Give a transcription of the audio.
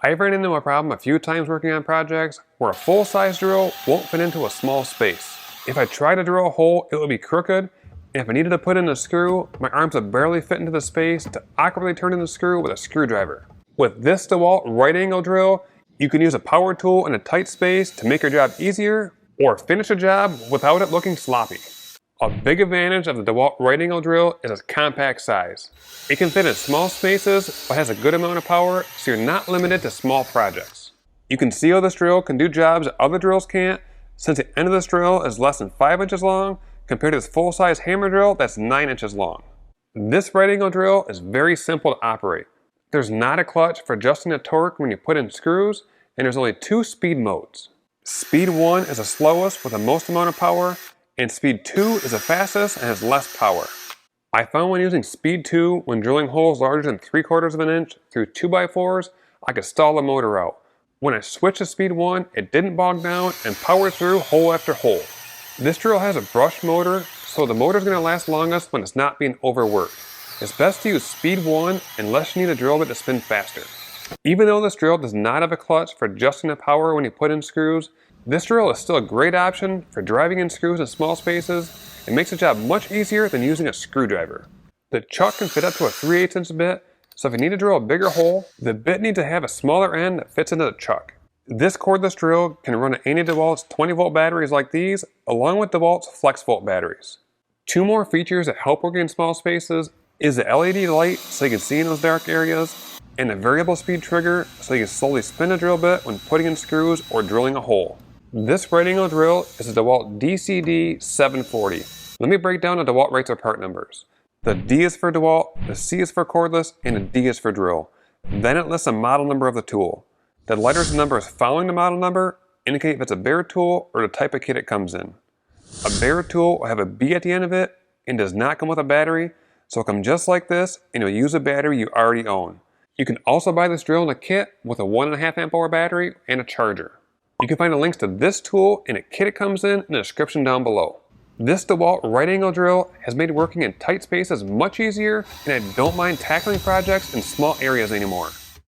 I've run into a problem a few times working on projects where a full-size drill won't fit into a small space. If I try to drill a hole, it would be crooked, and if I needed to put in a screw, my arms would barely fit into the space to awkwardly turn in the screw with a screwdriver. With this DeWalt Right Angle Drill, you can use a power tool in a tight space to make your job easier or finish a job without it looking sloppy. A big advantage of the DeWalt Right Angle Drill is its compact size. It can fit in small spaces but has a good amount of power, so you're not limited to small projects. You can see how this drill can do jobs that other drills can't, since the end of this drill is less than 5 inches long compared to this full-size hammer drill that's 9 inches long. This right angle drill is very simple to operate. There's not a clutch for adjusting the torque when you put in screws, and there's only 2 speed modes. Speed 1 is the slowest with the most amount of power, and speed 2 is the fastest and has less power. I found when using speed 2 when drilling holes larger than 3/4 of an inch through 2x4s, I could stall the motor out. When I switched to speed 1, it didn't bog down and powered through hole after hole. This drill has a brushed motor, so the motor is going to last longest when it's not being overworked. It's best to use speed 1 unless you need a drill bit to spin faster. Even though this drill does not have a clutch for adjusting the power when you put in screws, this drill is still a great option for driving in screws in small spaces and makes the job much easier than using a screwdriver. The chuck can fit up to a 3/8 inch bit, so if you need to drill a bigger hole, the bit needs to have a smaller end that fits into the chuck. This cordless drill can run on any DeWalt's 20-volt batteries like these, along with DeWalt's flex-volt batteries. 2 more features that help working in small spaces is the LED light so you can see in those dark areas, and a variable speed trigger so you can slowly spin the drill bit when putting in screws or drilling a hole. This right angle drill is a DeWalt DCD 740. Let me break down the DeWalt rates or part numbers. The D is for DeWalt, the C is for cordless, and the D is for drill. Then it lists the model number of the tool. The letters and numbers following the model number indicate if it's a bare tool or the type of kit it comes in. A bare tool will have a B at the end of it and does not come with a battery, so it'll come just like this and you'll use a battery you already own. You can also buy this drill in a kit with a 1.5 amp hour battery and a charger. You can find the links to this tool and a kit it comes in the description down below. This DeWalt Right Angle Drill has made working in tight spaces much easier, and I don't mind tackling projects in small areas anymore.